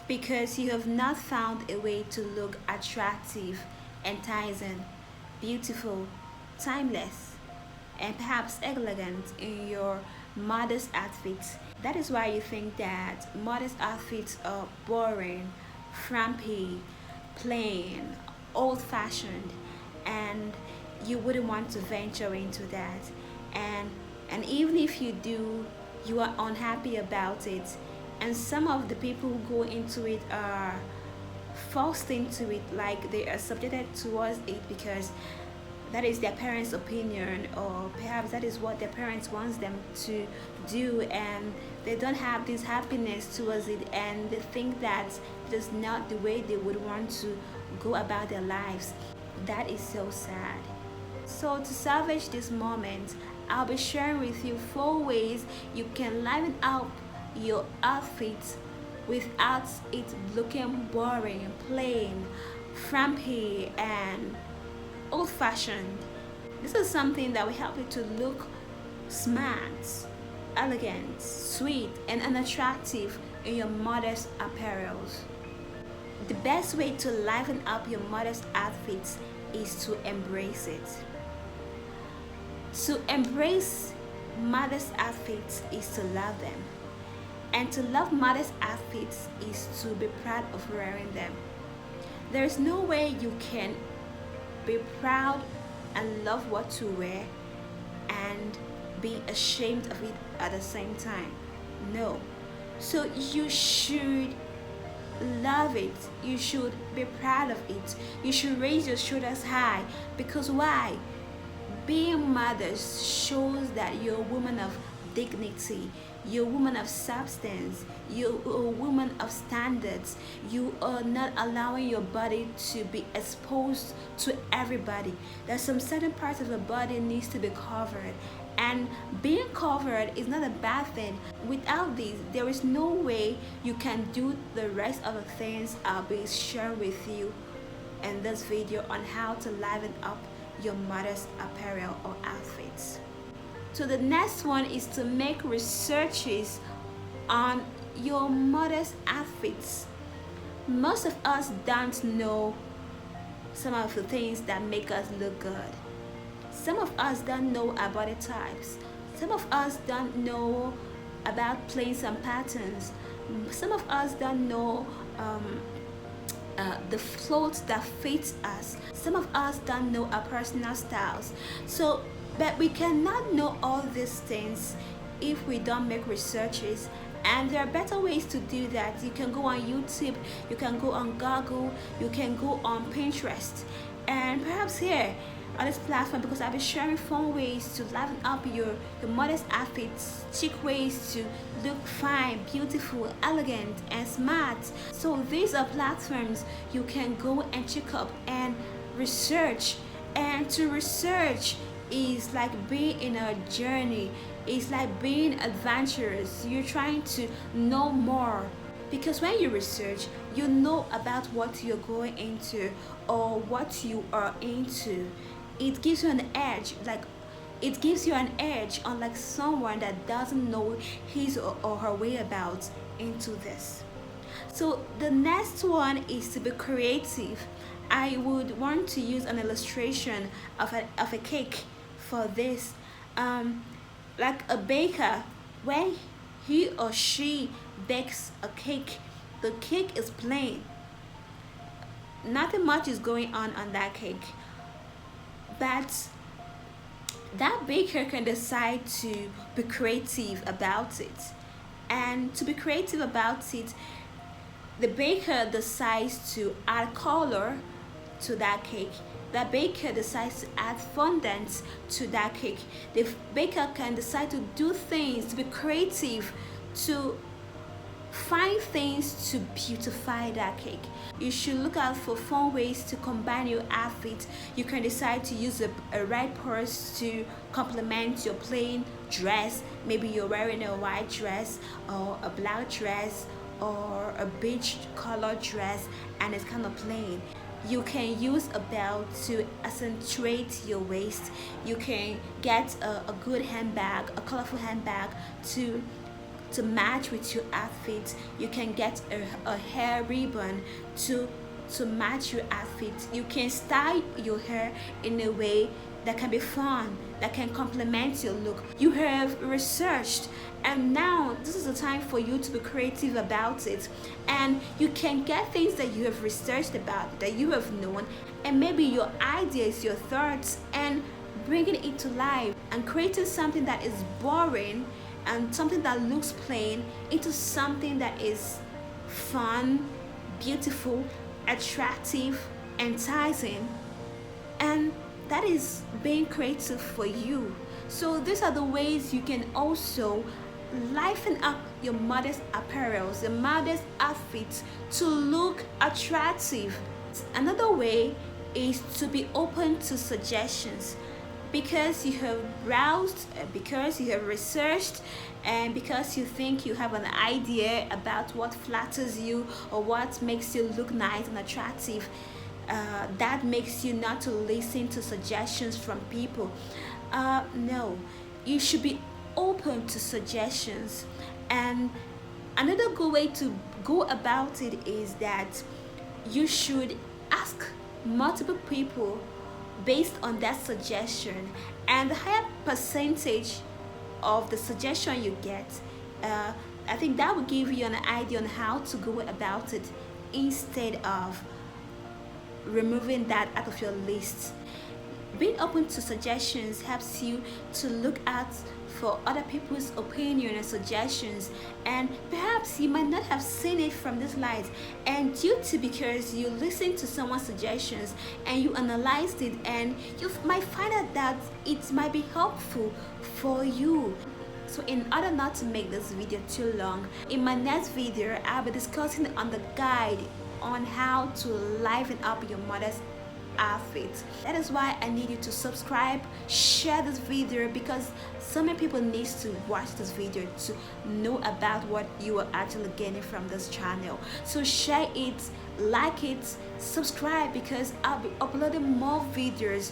because you have not found a way to look attractive, enticing, beautiful, timeless, and perhaps elegant in your modest outfits. That is why you think that modest outfits are boring, frumpy, plain, old fashioned, and you wouldn't want to venture into that. And and even if you do, you are unhappy about it. And some of the people who go into it are forced into it, like they are subjected towards it because that is their parents' opinion, or perhaps that is what their parents wants them to do, and they don't have this happiness towards it, and they think that it is not the way they would want to go about their lives. That is so sad. So to salvage this moment, I'll be sharing with you 4 ways you can liven up your outfit without it looking boring, plain, frumpy, and old fashioned. This is something that will help you to look smart, elegant, sweet, and unattractive in your modest apparels. The best way to liven up your modest outfits is to embrace it. To embrace modest outfits is to love them. And to love modest outfits is to be proud of wearing them. There is no way you can be proud and love what you wear and be ashamed of it at the same time. No. So you should love it. You should be proud of it. You should raise your shoulders high. Because why? Being mothers shows that you're a woman of dignity, you're a woman of substance, you're a woman of standards. You are not allowing your body to be exposed to everybody. There's some certain parts of the body needs to be covered, and being covered is not a bad thing. Without this, there is no way you can do the rest of the things I'll be sharing with you in this video on how to liven up your modest apparel or outfits. So the next one is to make researches on your modest outfits. Most of us don't know some of the things that make us look good. Some of us don't know our body types. Some of us don't know about playing some patterns. Some of us don't know the clothes that fit us. Some of us don't know our personal styles. But we cannot know all these things if we don't make researches. And there are better ways to do that. You can go on YouTube, you can go on Google, you can go on Pinterest. And perhaps here on this platform, because I'll be sharing fun ways to liven up your modest outfits, chic ways to look fine, beautiful, elegant, and smart. So these are platforms you can go and check up and research. And to research is like being in a journey. It's like being adventurous. You're trying to know more. Because when you research, you know about what you're going into or what you are into. It gives you an edge, it gives you an edge unlike someone that doesn't know his or her way about into this. So the next one is to be creative. I would want to use an illustration of a cake for this. Like a baker, when he or she bakes a cake, the cake is plain. Nothing much is going on that cake. But that baker can decide to be creative about it. And to be creative about it, the baker decides to add color to that cake. The baker decides to add fondant to that cake. The baker can decide to do things, to be creative, to find things to beautify that cake. You should look out for fun ways to combine your outfit. You can decide to use a red purse to complement your plain dress. Maybe you're wearing a white dress or a black dress or a beige color dress and it's kind of plain. You can use a belt to accentuate your waist. You can get a good handbag, a colorful handbag to to match with your outfit. You can get a hair ribbon to match your outfit. You can style your hair in a way that can be fun, that can complement your look. You have researched, and now this is the time for you to be creative about it. And you can get things that you have researched about, that you have known, and maybe your ideas, your thoughts, and bringing it to life and creating something that is boring and something that looks plain into something that is fun, beautiful, attractive, enticing, and that is being creative for you. So these are the ways you can also liven up your modest apparels, your modest outfits to look attractive. Another way is to be open to suggestions. Because you have browsed, because you have researched, and because you think you have an idea about what flatters you or what makes you look nice and attractive, that makes you not to listen to suggestions from people. No, you should be open to suggestions. And another good way to go about it is that you should ask multiple people based on that suggestion, and the higher percentage of the suggestion you get, I think that will give you an idea on how to go about it instead of removing that out of your list. Being open to suggestions helps you to look out for other people's opinion and suggestions, and perhaps you might not have seen it from this light, and due to because you listened to someone's suggestions and you analyzed it, and you might find out that it might be helpful for you. So in order not to make this video too long, in my next video I'll be discussing on the guide on how to liven up your modest outfit. That is why I need you to subscribe, share this video, because so many people need to watch this video to know about what you are actually getting from this channel. So share it, like it, subscribe, because I'll be uploading more videos